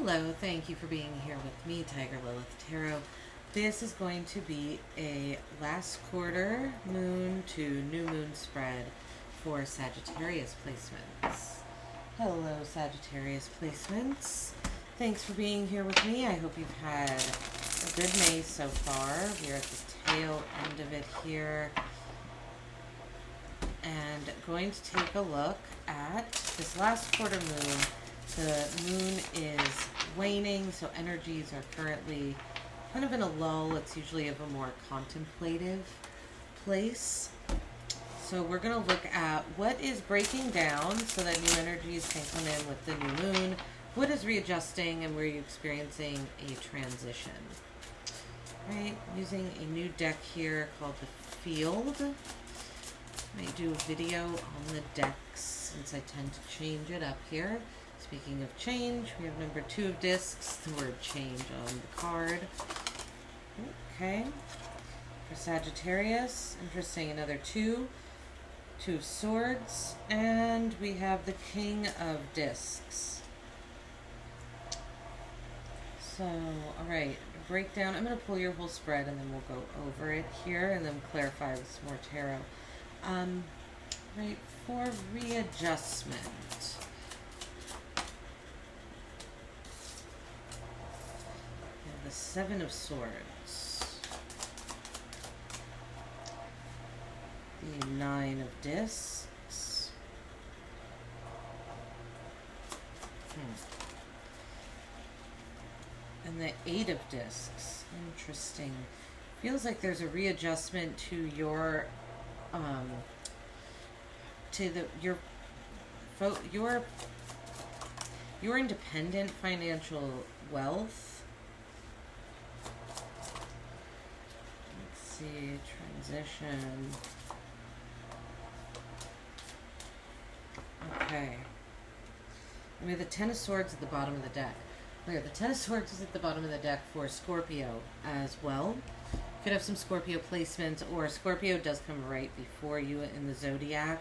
Hello, thank you for being here with me, Tiger Lilith Tarot. This is going to be a last quarter moon to new moon spread for Sagittarius placements. Hello, Sagittarius placements. Thanks for being here with me. I hope you've had a good May so far. We're at the tail end of it here. And going to take a look at this last quarter moon. The moon is waning, so energies are currently kind of in a lull. It's usually of a more contemplative place. So we're going to look at what is breaking down so that new energies can come in with the new moon. What is readjusting and where you're experiencing a transition. Right, using a new deck here called the Field. I might do a video on the decks since I tend to change it up here. Speaking of change, we have number 2 of discs, the word change on the card. Okay. For Sagittarius, interesting, another 2 of Swords, and we have the King of Discs. So, alright, breakdown. I'm going to pull your whole spread and then we'll go over it here and then clarify with some more tarot. Right, for readjustment. The 7 of Swords, the 9 of Discs, and the 8 of Discs. Interesting. Feels like there's a readjustment to your your independent financial wealth. Transition. Okay. We have the 10 of Swords at the bottom of the deck. Okay, the 10 of Swords is at the bottom of the deck for Scorpio as well. Could have some Scorpio placements, or Scorpio does come right before you in the zodiac.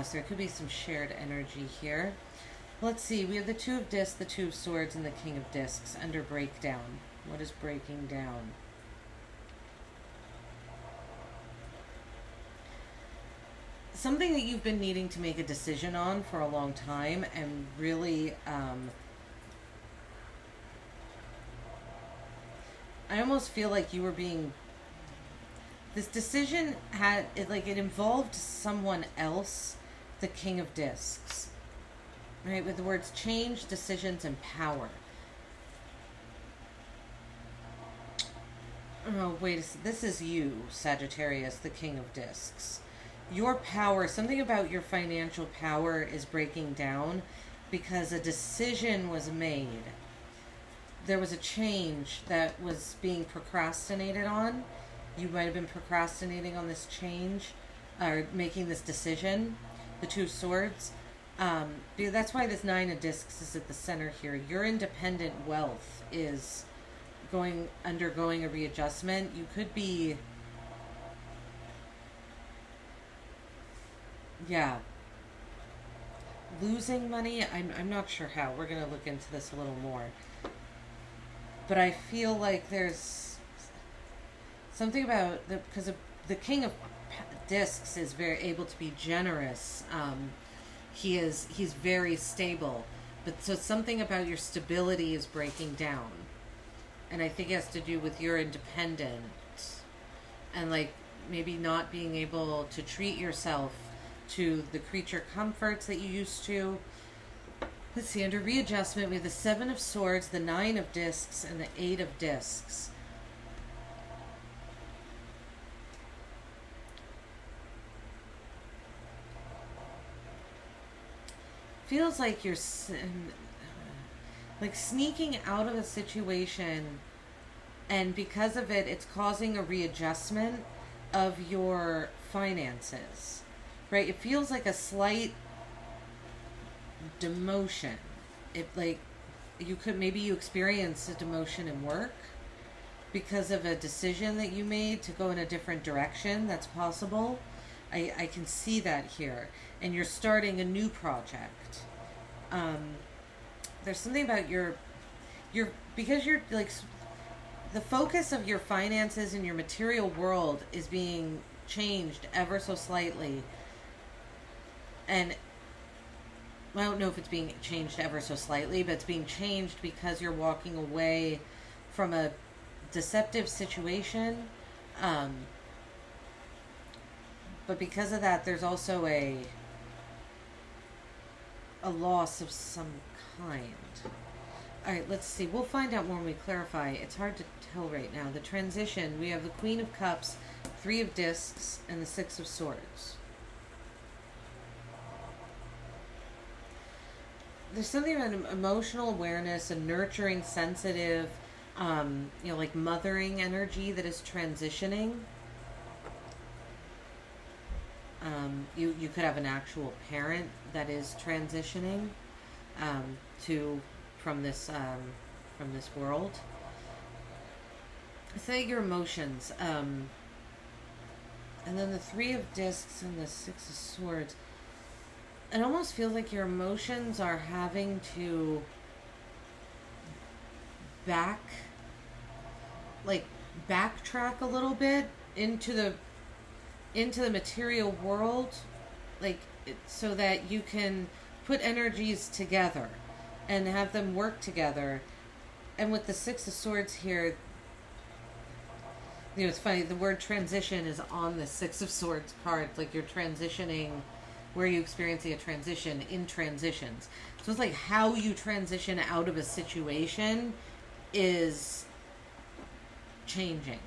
So there could be some shared energy here. Let's see. We have the 2 of Discs, the 2 of Swords, and the King of Discs under breakdown. What is breaking down? Something that you've been needing to make a decision on for a long time, and really, I almost feel like you were being, this decision it involved someone else, the King of Discs, right, with the words change, decisions, and power. Oh, wait a second. This is you, Sagittarius, the King of Discs. Your power, something about your financial power is breaking down because a decision was made. There was a change that was being procrastinated on. You might have been procrastinating on this change or making this decision. The 2 of Swords. That's why this 9 of Discs is at the center here. Your independent wealth is undergoing a readjustment. You could be... Yeah. Losing money, I'm not sure how. We're going to look into this a little more. But I feel like there's something about because the King of Discs is very able to be generous. He's very stable. But so something about your stability is breaking down. And I think it has to do with your independence. And maybe not being able to treat yourself to the creature comforts that you used to. Let's see, under readjustment, we have the 7 of Swords, the 9 of Discs, and the 8 of Discs. Feels like you're sneaking out of a situation, and because of it, it's causing a readjustment of your finances. Right, it feels like a slight demotion. You experienced a demotion in work because of a decision that you made to go in a different direction. That's possible. I can see that here. And you're starting a new project. There's something about because you're like, the focus of your finances and your material world is being changed ever so slightly. And I don't know if it's being changed ever so slightly, but it's being changed because you're walking away from a deceptive situation. But because of that, there's also a loss of some kind. All right, let's see. We'll find out more when we clarify. It's hard to tell right now. The transition, we have the Queen of Cups, Three of Discs, and the Six of Swords. There's something about emotional awareness and nurturing, sensitive, like mothering energy that is transitioning. You could have an actual parent that is transitioning from this world. Say your emotions, and then the Three of Discs and the Six of Swords. It almost feels like your emotions are having to backtrack a little bit into the material world, so that you can put energies together and have them work together. And with the Six of Swords here, it's funny, the word transition is on the Six of Swords card, like you're transitioning, where you experiencing a transition in transitions. So it's like how you transition out of a situation is changing.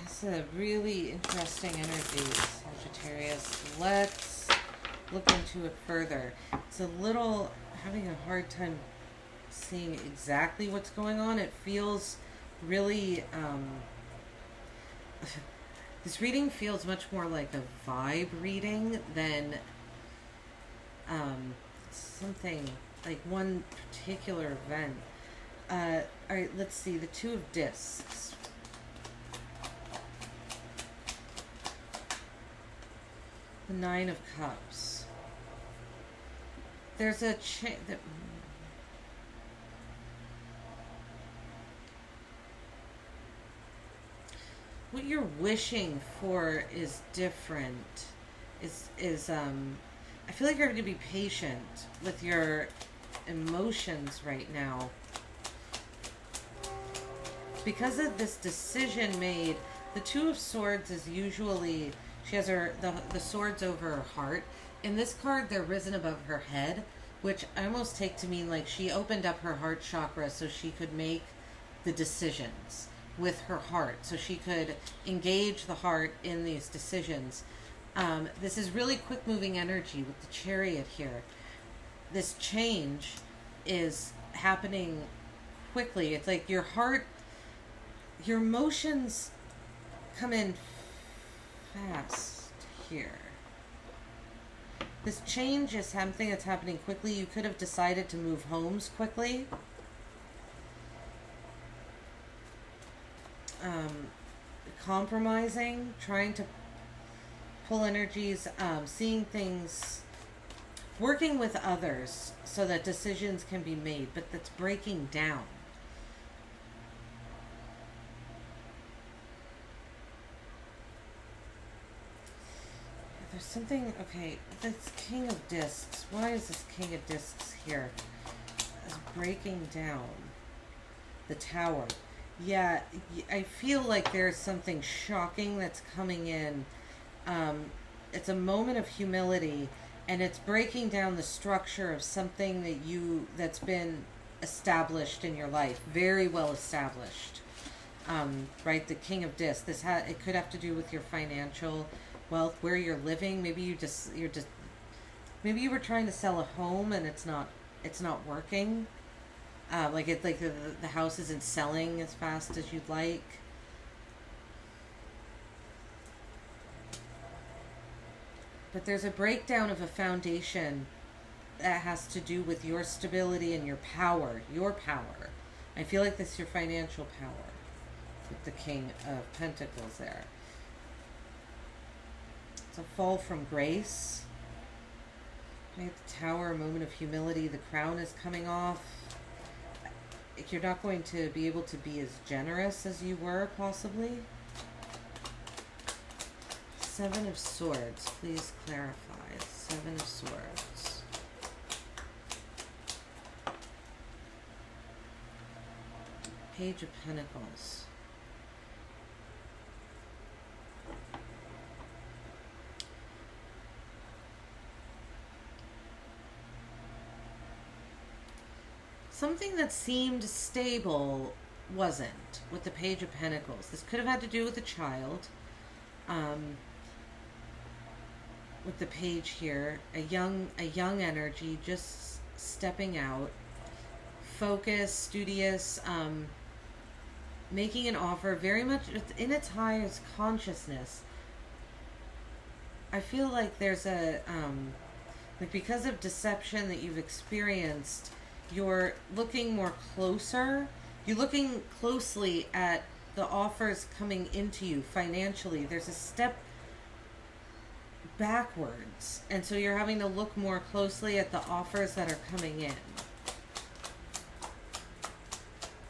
It's a really interesting energy, Sagittarius. Let's look into it further. It's a little having a hard time seeing exactly what's going on. It feels really this reading feels much more like a vibe reading than something like one particular event. All right, let's see. The Two of Discs. The Nine of Cups. There's a what you're wishing for is different. I feel like you're going to be patient with your emotions right now. Because of this decision made, the Two of Swords is usually, she has the swords over her heart. In this card, they're risen above her head, which I almost take to mean like she opened up her heart chakra so she could make the decisions with her heart, so she could engage the heart in these decisions. This is really quick moving energy with the Chariot here. This change is happening quickly. It's like your heart, your emotions come in fast here. This change is something that's happening quickly. You could have decided to move homes quickly. Compromising, trying to pull energies, seeing things, working with others so that decisions can be made, but that's breaking down. There's something, okay, this King of Discs. Why is this King of Discs here? It's breaking down. The Tower. Yeah, I feel like there's something shocking that's coming in. It's a moment of humility, and it's breaking down the structure of something that's been established in your life, very well established. Right, the King of Discs. It could have to do with your financial wealth, where you're living. Maybe maybe you were trying to sell a home and it's not working. The house isn't selling as fast as you'd like. But there's a breakdown of a foundation that has to do with your stability and your power. I feel like this is your financial power with the King of Pentacles there. It's a fall from grace. Right, the Tower, moment of humility. The crown is coming off. You're not going to be able to be as generous as you were, possibly. Seven of Swords. Please clarify. Seven of Swords. Page of Pentacles. Something that seemed stable wasn't with the Page of Pentacles. This could have had to do with a child. With the page here, a young energy just stepping out, focused, studious, making an offer, very much in its highest consciousness. I feel like there's a like, because of deception that you've experienced, you're looking more closer. You're looking closely at the offers coming into you financially. There's a step backwards, and so you're having to look more closely at the offers that are coming in.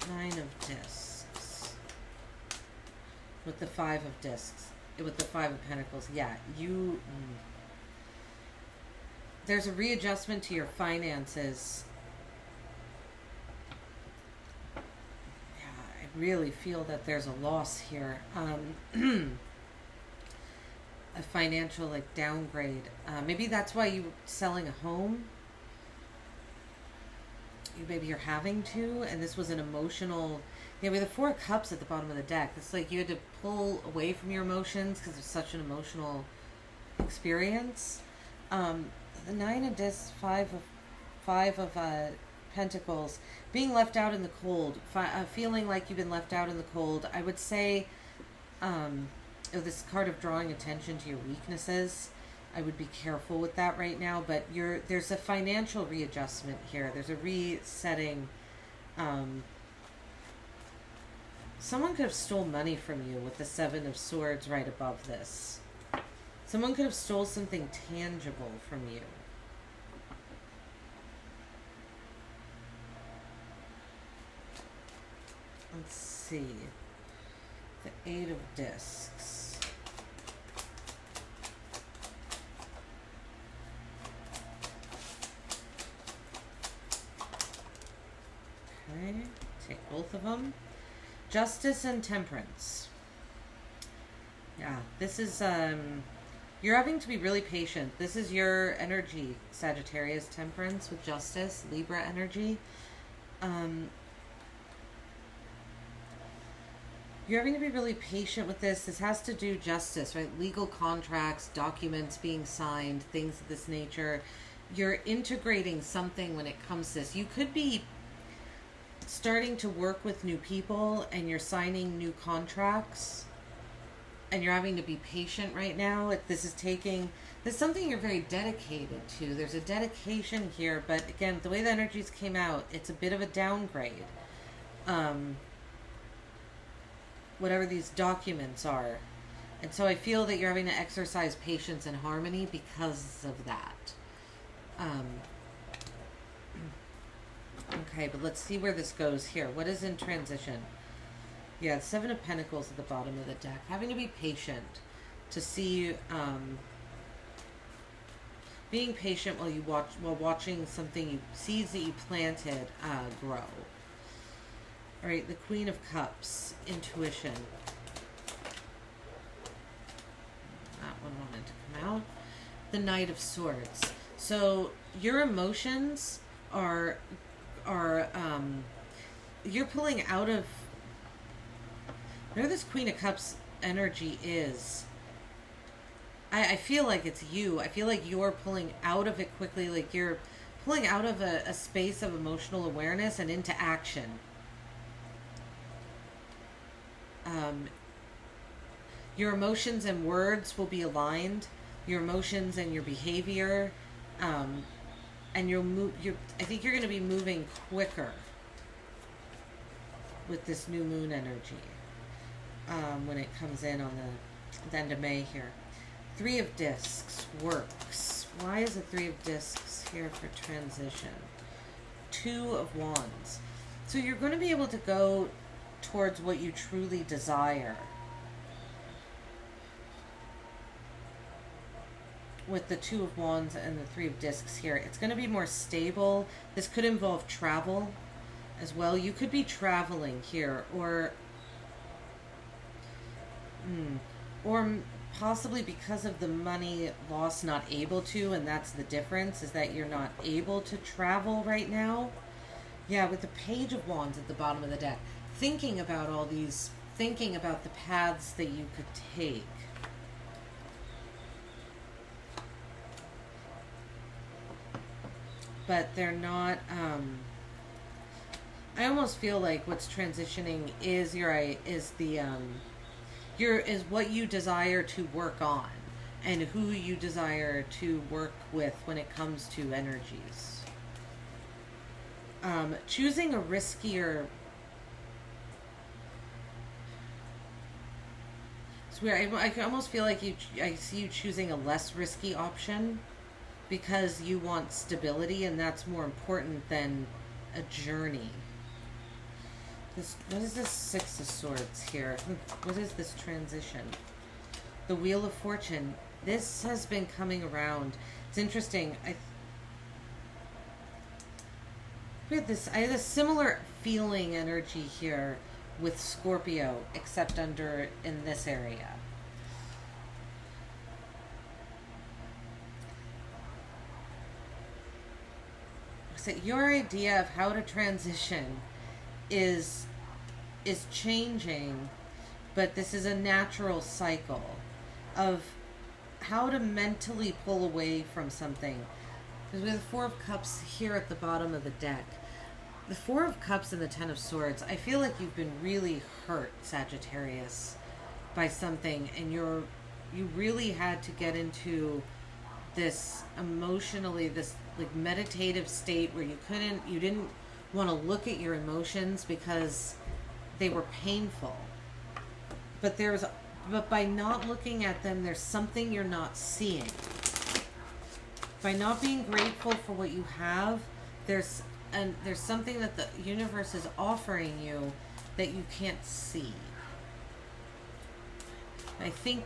Nine of Discs with the Five of Discs, with the Five of Pentacles. Yeah, there's a readjustment to your finances. Yeah, I really feel that there's a loss here. A financial, like, downgrade. Maybe that's why you're selling a home. Maybe you're having to, and this was an emotional... Yeah, with the Four of Cups at the bottom of the deck, it's like you had to pull away from your emotions because it's such an emotional experience. The Nine of Discs, Five of Pentacles, being left out in the cold, feeling like you've been left out in the cold. I would say... this card of drawing attention to your weaknesses. I would be careful with that right now, but there's a financial readjustment here. There's a resetting. Someone could have stole money from you with the Seven of Swords right above this. Someone could have stole something tangible from you. Let's see. The Eight of Discs. Okay, take both of them. Justice and Temperance. Yeah, this is, you're having to be really patient. This is your energy, Sagittarius. Temperance with Justice, Libra energy. You're having to be really patient with this. This has to do justice, right? Legal contracts, documents being signed, things of this nature. You're integrating something when it comes to this. You could be starting to work with new people and you're signing new contracts and you're having to be patient right now. This is something you're very dedicated to. There's a dedication here, but again, the way the energies came out, it's a bit of a downgrade. Whatever these documents are. And so I feel that you're having to exercise patience and harmony because of that. Okay, but let's see where this goes here. What is in transition? Yeah, Seven of Pentacles at the bottom of the deck. Having to be patient to see, being patient while watching something, seeds that you planted, grow. All right, the Queen of Cups, intuition. That one wanted to come out. The Knight of Swords. So your emotions are you're pulling out of where this Queen of Cups energy is. I feel like it's you. I feel like you're pulling out of it quickly, like you're pulling out of a space of emotional awareness and into action. Your emotions and words will be aligned. Your emotions and your behavior, and you'll move. I think you're going to be moving quicker with this new moon energy when it comes in on the end of May here. Three of Discs works. Why is the Three of Discs here for transition? Two of Wands. So you're going to be able to go towards what you truly desire. With the Two of Wands and the Three of Discs here, it's going to be more stable. This could involve travel as well. You could be traveling here, or possibly because of the money loss, not able to, and that's the difference, is that you're not able to travel right now. Yeah, with the Page of Wands at the bottom of the deck, thinking about all these, thinking about the paths that you could take. But they're not, I almost feel like what's transitioning is is what you desire to work on and who you desire to work with when it comes to energies. Choosing a riskier, it's weird. I almost feel like I see you choosing a less risky option because you want stability, and that's more important than a journey. What is this Six of Swords here? What is this transition? The Wheel of Fortune. This has been coming around. It's interesting. I had a similar feeling energy here with Scorpio, except in this area. So your idea of how to transition is changing, but this is a natural cycle of how to mentally pull away from something. Because we have the Four of Cups here at the bottom of the deck. The Four of Cups and the Ten of Swords, I feel like you've been really hurt, Sagittarius, by something, and you really had to get into this emotionally, this like meditative state where you didn't want to look at your emotions because they were painful. But by not looking at them, there's something you're not seeing. By not being grateful for what you have, there's something that the universe is offering you that you can't see. I think,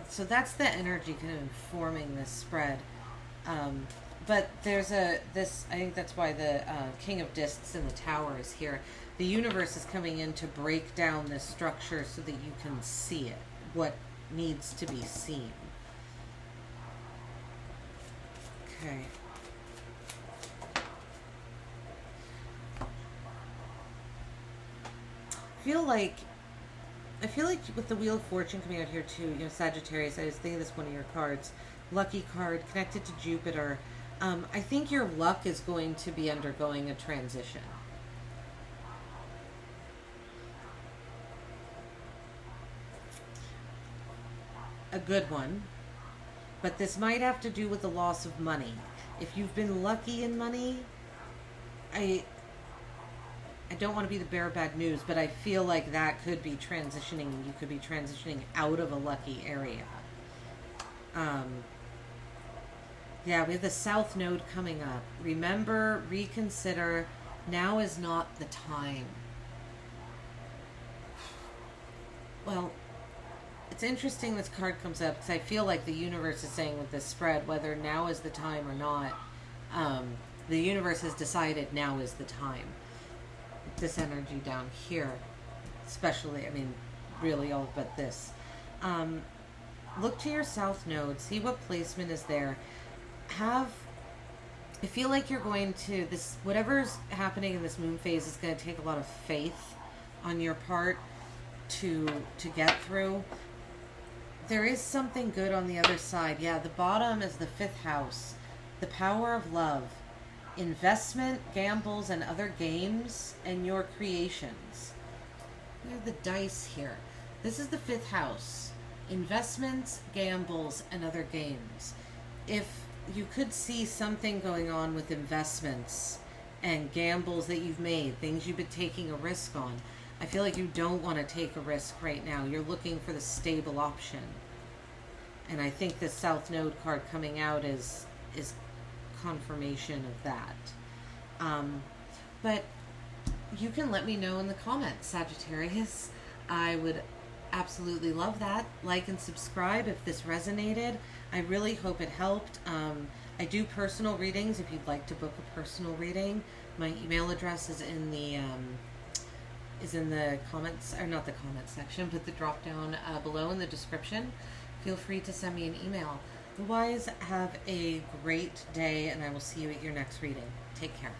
so that's the energy kind of informing this spread. But there's I think that's why the King of Discs in the Tower is here. The universe is coming in to break down this structure so that you can see it, what needs to be seen. Okay. I feel like with the Wheel of Fortune coming out here too, Sagittarius, I was thinking this one of your cards, lucky card, connected to Jupiter. I think your luck is going to be undergoing a transition. A good one. But this might have to do with the loss of money. If you've been lucky in money, I don't want to be the bearer of bad news, but I feel like that could be transitioning. You could be transitioning out of a lucky area. Yeah, we have the South Node coming up. Remember, reconsider. Now is not the time. Well, it's interesting this card comes up because I feel like the universe is saying with this spread, whether now is the time or not, the universe has decided now is the time. This energy down here, especially, really all but this. Look to your South Node, see what placement is there. I feel like you're going to, whatever's happening in this moon phase is going to take a lot of faith on your part to get through. There is something good on the other side. Yeah, the bottom is the 5th house. The power of love. Investment, gambles, and other games, and your creations. We have the dice here. This is the 5th house. Investments, gambles, and other games. If you could see something going on with investments and gambles that you've made, things you've been taking a risk on, I feel like you don't want to take a risk right now. You're looking for the stable option. And I think the South Node card coming out is confirmation of that. But you can let me know in the comments, Sagittarius. I would absolutely love that. Like and subscribe if this resonated. I really hope it helped. I do personal readings if you'd like to book a personal reading. My email address is in the comments, or not the comments section, but the drop down below in the description. Feel free to send me an email. Otherwise, have a great day, and I will see you at your next reading. Take care.